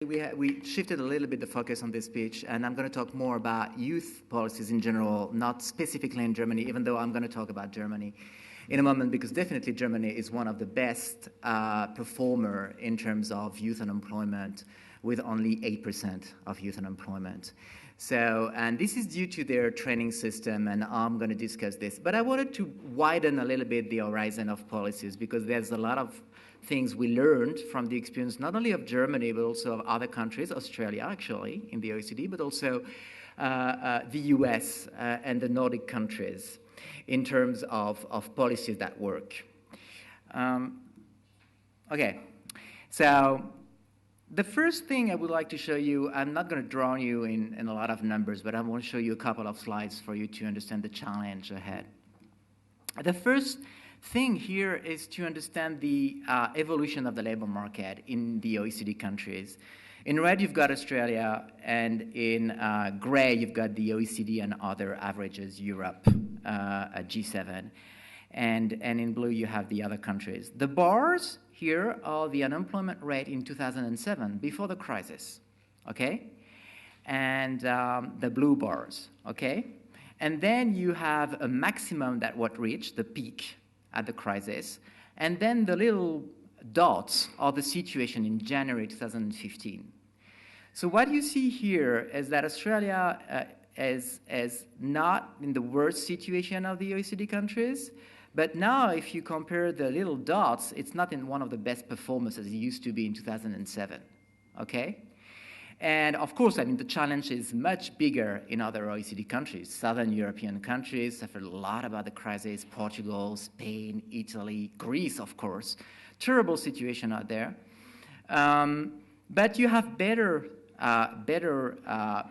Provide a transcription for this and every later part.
We shifted a little bit the focus on this speech, and I'm going to talk more about youth policies in general, not specifically in Germany, even though I'm going to talk about Germany in a moment, because definitely Germany is one of the best performer in terms of youth unemployment, with only 8% of youth unemployment. So, and this is due to their training system, and I'm going to discuss this. But I wanted to widen a little bit the horizon of policies, because there's a lot of things we learned from the experience not only of Germany, but also of other countries, Australia actually, in the OECD, but also the US and the Nordic countries in terms of policies that work. Okay, so the first thing I would like to show you, I'm not going to draw you in a lot of numbers, but I want to show you a couple of slides for you to understand the challenge ahead. The first thing here is to understand the evolution of the labor market in the OECD countries. In red, you've got Australia, and in gray, you've got the OECD and other averages, Europe, G7, and in blue, you have the other countries. The bars here are the unemployment rate in 2007, before the crisis, okay? And the blue bars, okay? And then you have a maximum that was reached, the peak at the crisis, and then the little dots are the situation in January 2015. So what you see here is that Australia is not in the worst situation of the OECD countries, but now if you compare the little dots, it's not in one of the best performers as it used to be in 2007, okay? And of course, I mean, the challenge is much bigger in other OECD countries. Southern European countries suffered a lot about the crisis, Portugal, Spain, Italy, Greece, of course. Terrible situation out there. But you have better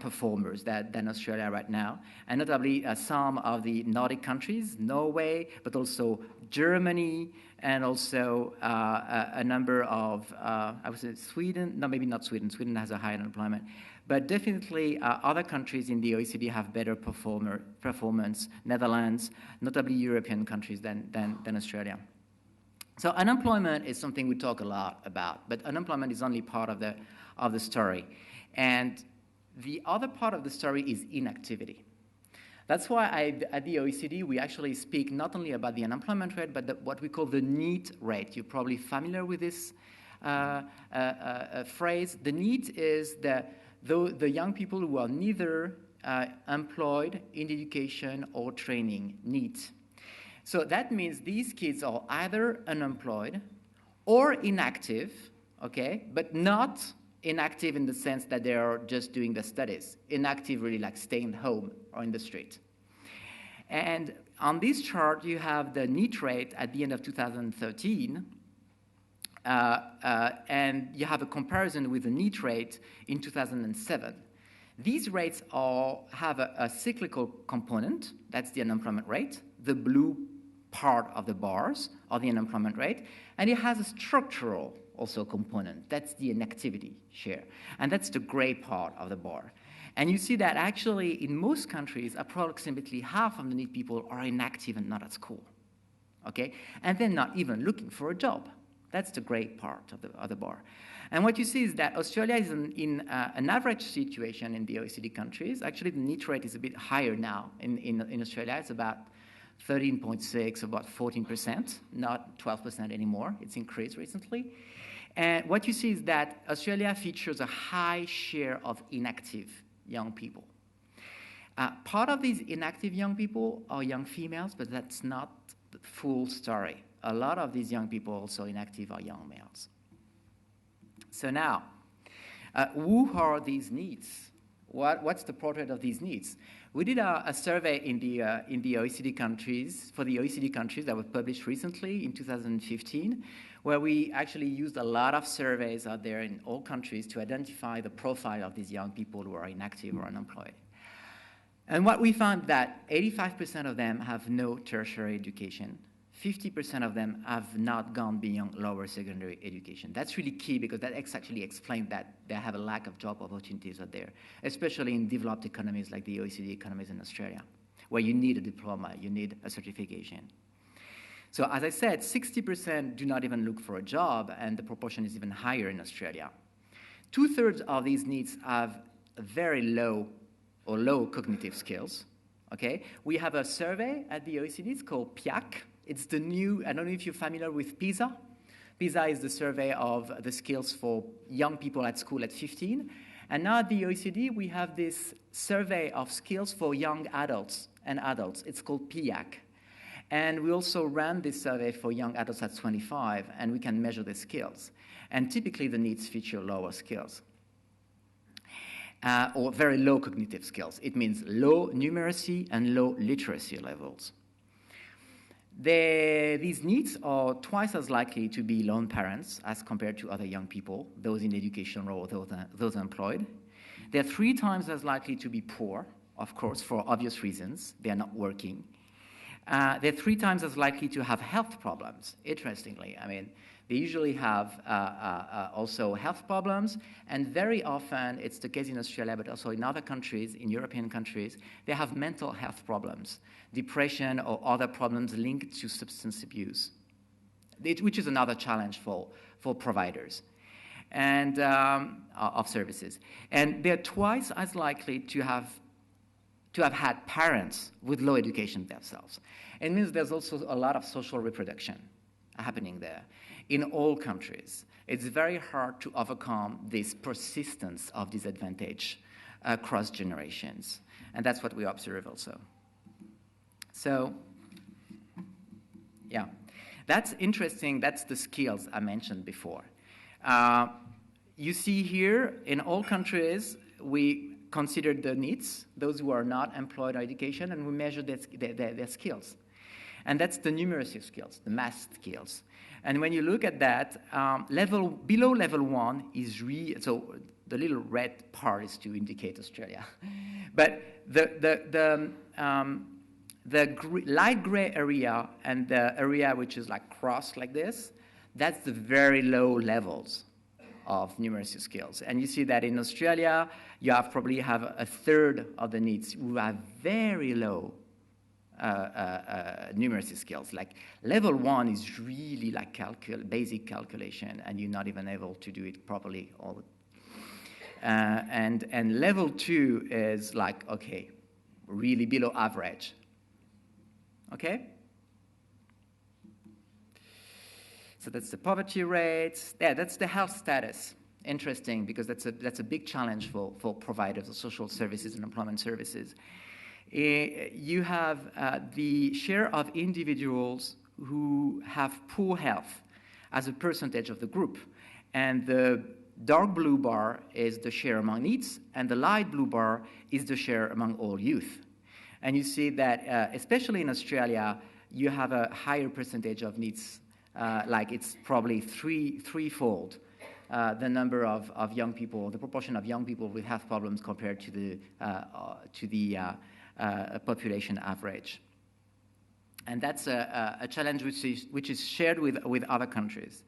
performers than Australia right now, and notably some of the Nordic countries, Norway, but also Germany, and also a number of, I would say Sweden, no, maybe not Sweden, Sweden has a high unemployment, but definitely other countries in the OECD have better performance, Netherlands, notably European countries than Australia. So unemployment is something we talk a lot about, but unemployment is only part of the story. And the other part of the story is inactivity. That's why at the OECD, we actually speak not only about the unemployment rate, but what we call the NEET rate. You're probably familiar with this phrase. The NEET is the young people who are neither employed, in education, or training, NEET. So that means these kids are either unemployed or inactive, okay, but not inactive in the sense that they are just doing the studies. Inactive really like staying home or in the street. And on this chart, you have the NEET rate at the end of 2013, and you have a comparison with the NEET rate in 2007. These rates have a cyclical component, that's the unemployment rate, the blue part of the bars are the unemployment rate, and it has a structural also component. That's the inactivity share. And that's the gray part of the bar. And you see that actually in most countries, approximately half of the NEET people are inactive and not at school, okay? And they're not even looking for a job. That's the gray part of the bar. And what you see is that Australia is in an average situation in the OECD countries. Actually, the NEET rate is a bit higher now in Australia. It's about 13.6, about 14%, not 12% anymore. It's increased recently. And what you see is that Australia features a high share of inactive young people. Part of these inactive young people are young females, but that's not the full story. A lot of these young people also inactive are young males. So now, who are these NEETs? What's the portrait of these NEETs? We did a survey in the OECD countries, for the OECD countries that was published recently in 2015, where we actually used a lot of surveys out there in all countries to identify the profile of these young people who are inactive or unemployed. And what we found that 85% of them have no tertiary education. 50% of them have not gone beyond lower secondary education. That's really key because that actually explains that they have a lack of job opportunities out there, especially in developed economies like the OECD economies in Australia, where you need a diploma, you need a certification. So as I said, 60% do not even look for a job, and the proportion is even higher in Australia. 2/3 of these NEETs have very low or low cognitive skills. Okay, we have a survey at the OECD. It's called PIAC. It's the new. I don't know if you're familiar with PISA. PISA is the survey of the skills for young people at school at 15. And now at the OECD, we have this survey of skills for young adults and adults. It's called PIAC. And we also ran this survey for young adults at 25, and we can measure the skills. And typically, the NEETs feature lower skills, or very low cognitive skills. It means low numeracy and low literacy levels. These NEETs are twice as likely to be lone parents as compared to other young people, those in education or those employed. They're 3 times as likely to be poor, of course, for obvious reasons. They're not working. They're 3 times as likely to have health problems, interestingly. I mean, they usually have also health problems, and very often, it's the case in Australia, but also in other countries, in European countries, they have mental health problems, depression or other problems linked to substance abuse, which is another challenge for providers and of services. And they're twice as likely to have had parents with low education themselves. It means there's also a lot of social reproduction happening there. In all countries, it's very hard to overcome this persistence of disadvantage across generations. And that's what we observe also. So, yeah, that's interesting. That's the skills I mentioned before. You see here, in all countries, we considered the NEETs, those who are not employed or education, and we measured their skills. And that's the numeracy skills, the math skills. And when you look at that, below level 1 is so the little red part is to indicate Australia. But the light gray area and the area which is like crossed like this, that's the very low levels of numeracy skills. And you see that in Australia, you probably have 1/3 of the NEETs who have very low numeracy skills. Like level 1 is really like basic calculation, and you're not even able to do it properly. And level 2 is like, okay, really below average. Okay? So that's the poverty rates. Yeah, that's the health status. Interesting, because that's a big challenge for providers of social services and employment services. You have the share of individuals who have poor health as a percentage of the group. And the dark blue bar is the share among NEETs, and the light blue bar is the share among all youth. And you see that, especially in Australia, you have a higher percentage of NEETs, like it's probably threefold the number of young people, the proportion of young people with health problems compared to the population average. And that's a challenge which is shared with other countries.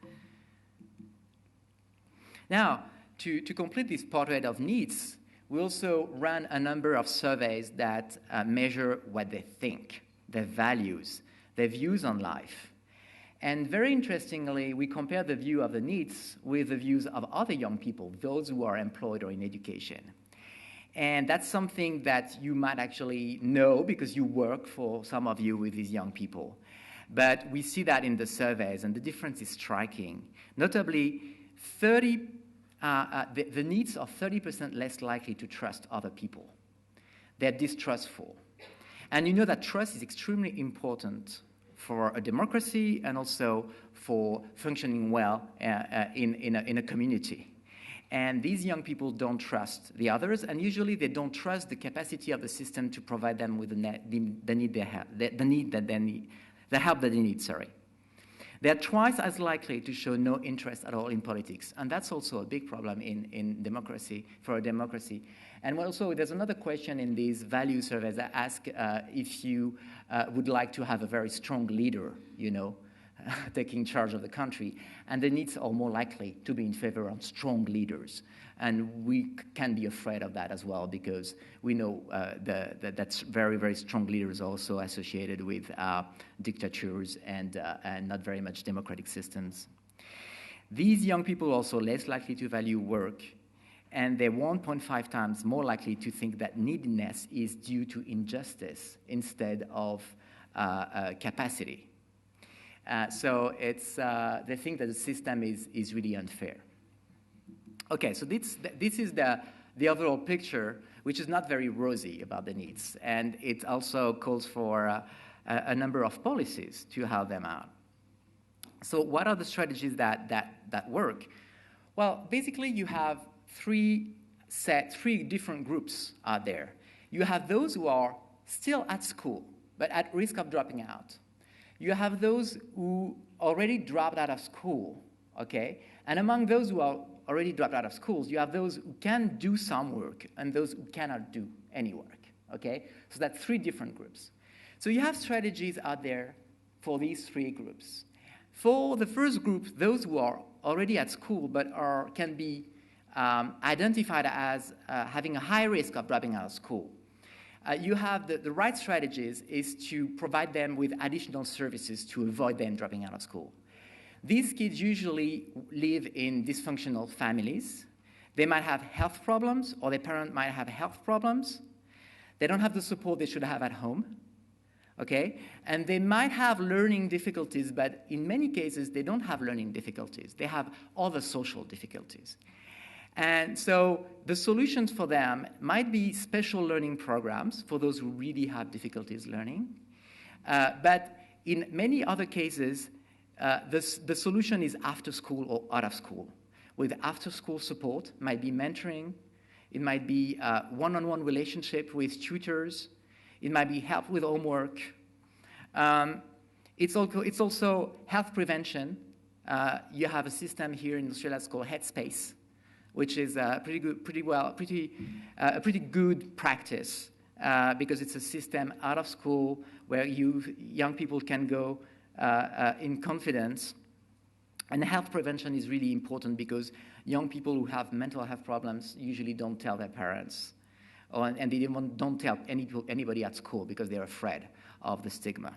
Now, to complete this portrait of NEETs, we also ran a number of surveys that measure what they think, their values, their views on life. And very interestingly, we compare the view of the NEETs with the views of other young people, those who are employed or in education. And that's something that you might actually know because you work, for some of you, with these young people. But we see that in the surveys, and the difference is striking. Notably, the NEETs are 30% less likely to trust other people. They're distrustful. And you know that trust is extremely important for a democracy and also for functioning well in a community. And these young people don't trust the others, and usually they don't trust the capacity of the system to provide them with the help that they need. They're twice as likely to show no interest at all in politics, and that's also a big problem in democracy, for a democracy. And also, there's another question in these value surveys that ask if you would like to have a very strong leader, taking charge of the country. And the NEETs are more likely to be in favor of strong leaders. And we can be afraid of that as well, because we know that's very, very strong leaders are also associated with dictatures and not very much democratic systems. These young people are also less likely to value work And they're 1.5 times more likely to think that neediness is due to injustice instead of capacity. So they think that the system is really unfair. Okay, so this is the overall picture, which is not very rosy about the needs. And it also calls for a number of policies to help them out. So what are the strategies that work? Well, basically you have three different groups out there. You have those who are still at school, but at risk of dropping out. You have those who already dropped out of school, okay? And among those who are already dropped out of schools, you have those who can do some work and those who cannot do any work, okay? So that's three different groups. So you have strategies out there for these three groups. For the first group, those who are already at school but can be identified as having a high risk of dropping out of school, you have the right strategies is to provide them with additional services to avoid them dropping out of school. These kids usually live in dysfunctional families. They might have health problems, or their parent might have health problems. They don't have the support they should have at home, okay? And they might have learning difficulties, but in many cases, they don't have learning difficulties. They have other social difficulties. And so the solutions for them might be special learning programs for those who really have difficulties learning. But in many other cases, the solution is after school or out of school. With after school support, it might be mentoring, it might be one-on-one relationship with tutors, it might be help with homework. It's also health prevention. You have a system here in Australia that's called Headspace, which is a pretty good practice because it's a system out of school where young people can go in confidence. And health prevention is really important because young people who have mental health problems usually don't tell their parents, and they don't tell anybody at school because they're afraid of the stigma.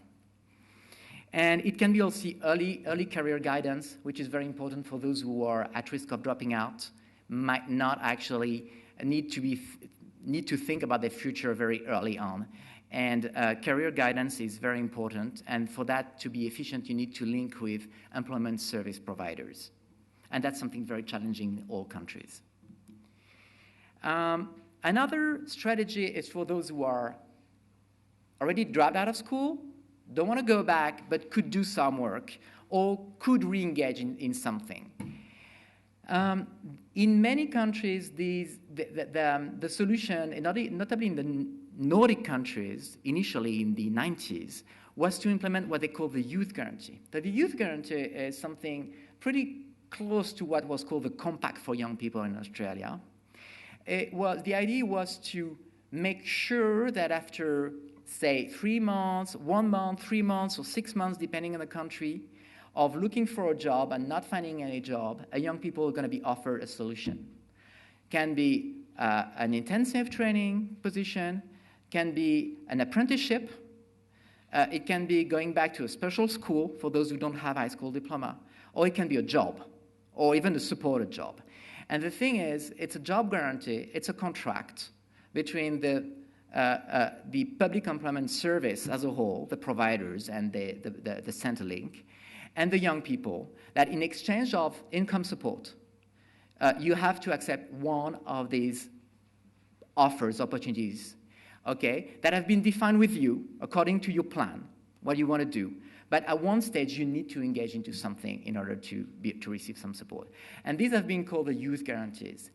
And it can be also early career guidance, which is very important for those who are at risk of dropping out, might not actually need to think about their future very early on. And career guidance is very important, and for that to be efficient, you need to link with employment service providers. And that's something very challenging in all countries. Another strategy is for those who are already dropped out of school, don't want to go back, but could do some work, or could re-engage in something. In many countries, the solution, notably in the Nordic countries, initially in the 90s, was to implement what they call the youth guarantee. So the youth guarantee is something pretty close to what was called the compact for young people in Australia. The idea was to make sure that after, say, 3 months, 1 month, 3 months, or 6 months, depending on the country, of looking for a job and not finding any job, young people are going to be offered a solution. Can be an intensive training position, can be an apprenticeship, it can be going back to a special school for those who don't have high school diploma, or it can be a job, or even a supported job. And the thing is, it's a job guarantee, it's a contract between the public employment service as a whole, the providers and the Centrelink, and the young people, that in exchange of income support, you have to accept one of these offers, opportunities, okay, that have been defined with you according to your plan, what you want to do. But at one stage, you need to engage into something in order to receive some support. And these have been called the youth guarantees.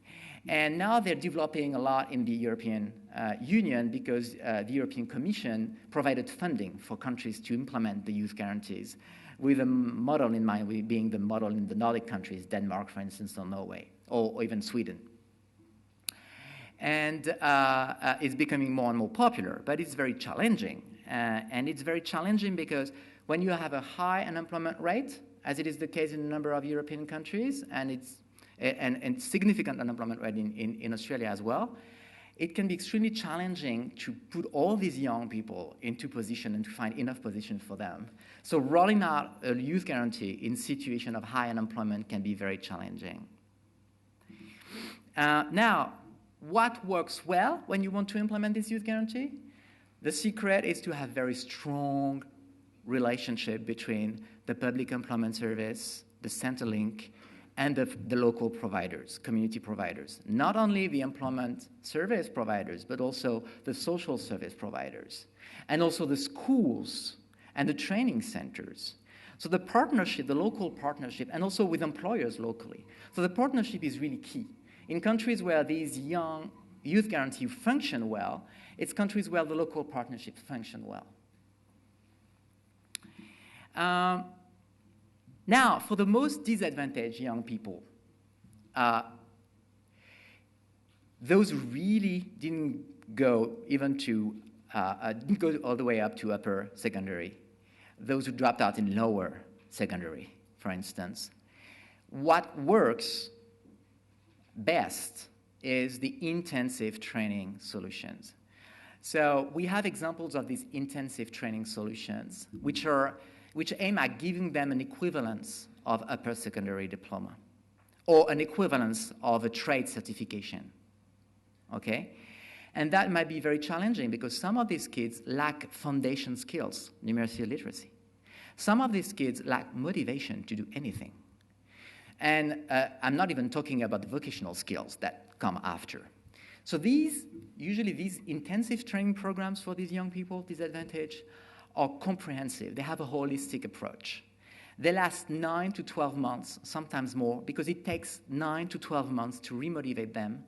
And now they're developing a lot in the European Union because the European Commission provided funding for countries to implement the youth guarantees, with a model in mind, being the model in the Nordic countries, Denmark, for instance, or Norway, or even Sweden. And it's becoming more and more popular, but it's very challenging. And it's very challenging because when you have a high unemployment rate, as it is the case in a number of European countries, and significant unemployment rate in Australia as well, it can be extremely challenging to put all these young people into position and to find enough position for them. So rolling out a youth guarantee in situation of high unemployment can be very challenging. Now, what works well when you want to implement this youth guarantee? The secret is to have very strong relationship between the public employment service, the Centrelink, and the local providers, community providers. Not only the employment service providers, but also the social service providers, and also the schools and the training centers. So the partnership, the local partnership, and also with employers locally. So the partnership is really key. In countries where these young youth guarantees function well, it's countries where the local partnerships function well. Now, for the most disadvantaged young people, those who really didn't go even to, didn't go all the way up to upper secondary, those who dropped out in lower secondary, for instance, what works best is the intensive training solutions. So we have examples of these intensive training solutions, which aim at giving them an equivalence of upper secondary diploma or an equivalence of a trade certification, okay? And that might be very challenging because some of these kids lack foundation skills, numeracy literacy. Some of these kids lack motivation to do anything. And I'm not even talking about the vocational skills that come after. So usually these intensive training programs for these young people, disadvantaged, are comprehensive. They have a holistic approach. They last 9 to 12 months, sometimes more, because it takes 9 to 12 months to remotivate them,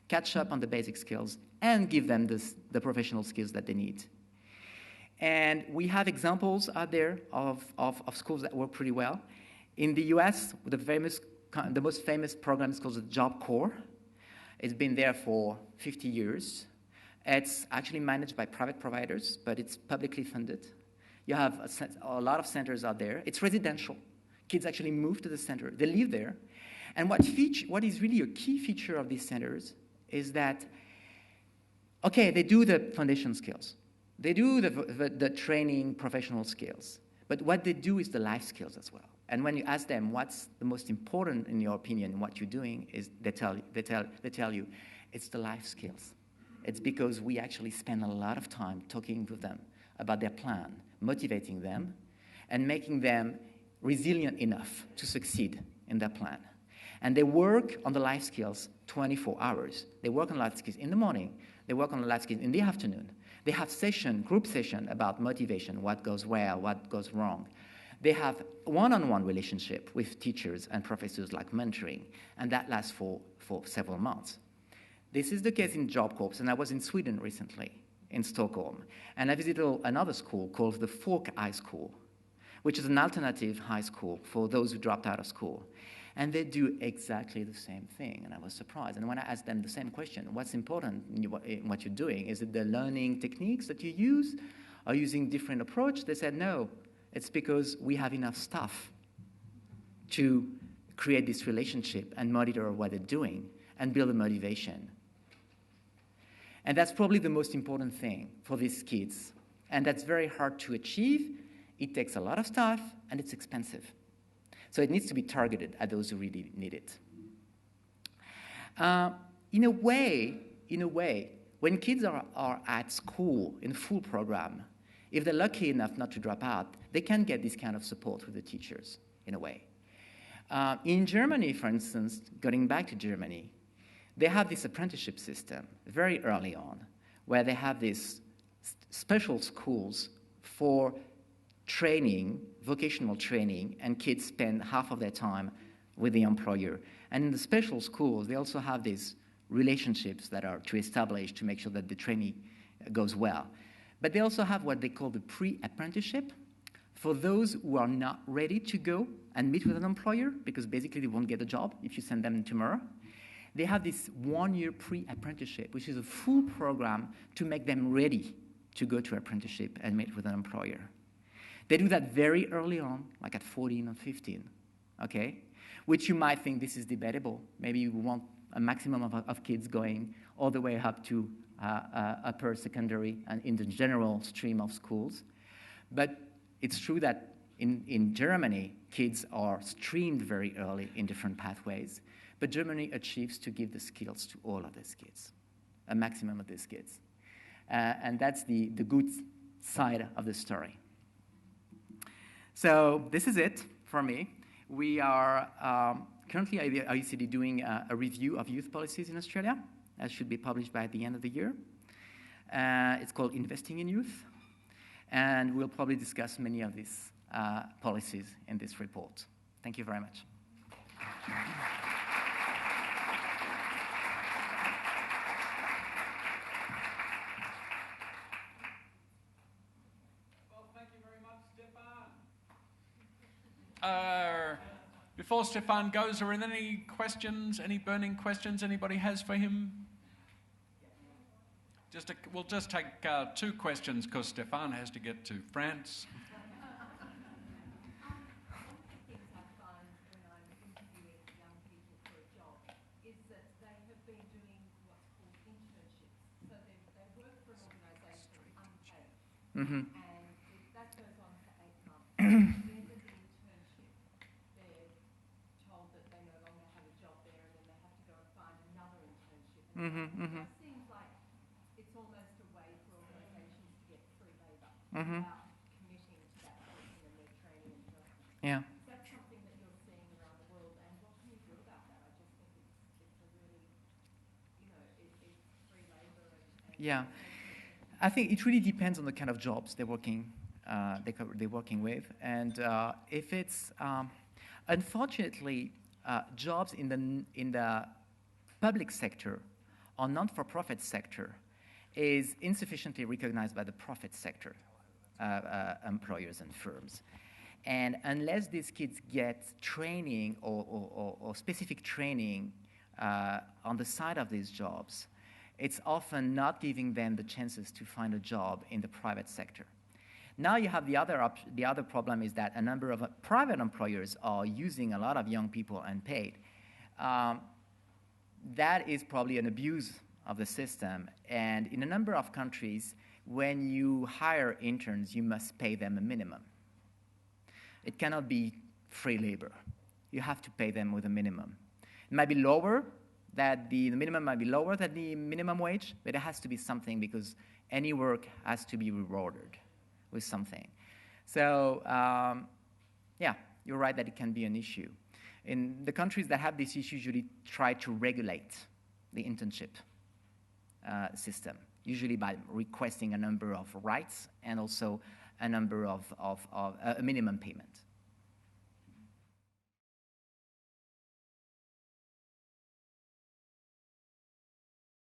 catch up on the basic skills, and give them the professional skills that they need. And we have examples out there of schools that work pretty well. In the US, the most famous program is called the Job Corps. It's been there for 50 years. It's actually managed by private providers, but it's publicly funded. You have a lot of centers out there. It's residential. Kids actually move to the center. They live there. And what is really a key feature of these centers is that, okay, they do the foundation skills. They do the training professional skills. But what they do is the life skills as well. And when you ask them what's the most important in your opinion in what you're doing, is they tell you it's the life skills. It's because we actually spend a lot of time talking with them about their plan, motivating them, and making them resilient enough to succeed in their plan. And they work on the life skills 24 hours. They work on life skills in the morning. They work on the life skills in the afternoon. They have group session about motivation, what goes well, what goes wrong. They have one-on-one relationship with teachers and professors like mentoring, and that lasts for several months. This is the case in Job Corps, and I was in Sweden recently, in Stockholm, and I visited another school called the Folk High School, which is an alternative high school for those who dropped out of school. And they do exactly the same thing, and I was surprised. And when I asked them the same question, what's important in what you're doing? Is it the learning techniques that you use? Are you using different approach? They said, no, it's because we have enough staff to create this relationship and monitor what they're doing and build a motivation. And that's probably the most important thing for these kids. And that's very hard to achieve. It takes a lot of staff, and it's expensive. So it needs to be targeted at those who really need it. In a way, when kids are at school in a full program, if they're lucky enough not to drop out, they can get this kind of support with the teachers, in a way. In Germany, for instance, going back to Germany, they have this apprenticeship system very early on, where they have these special schools for training, vocational training, and kids spend half of their time with the employer. And in the special schools, they also have these relationships that are to establish to make sure that the training goes well. But they also have what they call the pre-apprenticeship for those who are not ready to go and meet with an employer, because basically they won't get a job if you send them tomorrow. They have this one-year pre-apprenticeship, which is a full program to make them ready to go to apprenticeship and meet with an employer. They do that very early on, like at 14 or 15, okay? Which you might think this is debatable. Maybe you want a maximum of kids going all the way up to upper secondary and in the general stream of schools. But it's true that in Germany, kids are streamed very early in different pathways. But Germany achieves to give the skills to all of these kids, a maximum of these kids. And that's the good side of the story. So this is it for me. We are currently at the OECD doing a review of youth policies in Australia. That should be published by the end of the year. It's called Investing in Youth. And we'll probably discuss many of these policies in this report. Thank you very much. Well, thank you very much, Stephane. Before Stephane goes, are there any questions, any burning questions anybody has for him? We'll just take 2 questions because Stephane has to get to France. Mm-hmm. And that goes on for 8 months. At the end of the internship, they're told that they no longer have a job there, and then they have to go and find another internship. And that seems like it's almost a way for organisations to get free labour without committing to that person and their training and development. Yeah. Is that something that you're seeing around the world, and what can you do about that? I just think it's a really, it's free labour and Yeah. I think it really depends on the kind of jobs they're working with, and if it's unfortunately jobs in the public sector or non-for-profit sector is insufficiently recognized by the profit sector employers and firms, and unless these kids get training or specific training on the side of these jobs, it's often not giving them the chances to find a job in the private sector. Now you have the other problem is that a number of private employers are using a lot of young people unpaid. That is probably an abuse of the system. And in a number of countries, when you hire interns, you must pay them a minimum. It cannot be free labor. You have to pay them with a minimum. It might be lower. That the minimum might be lower than the minimum wage, but it has to be something because any work has to be rewarded with something. So, yeah, you're right that it can be an issue. In the countries that have this issue usually try to regulate the internship system, usually by requesting a number of rights and also a number of a minimum payment.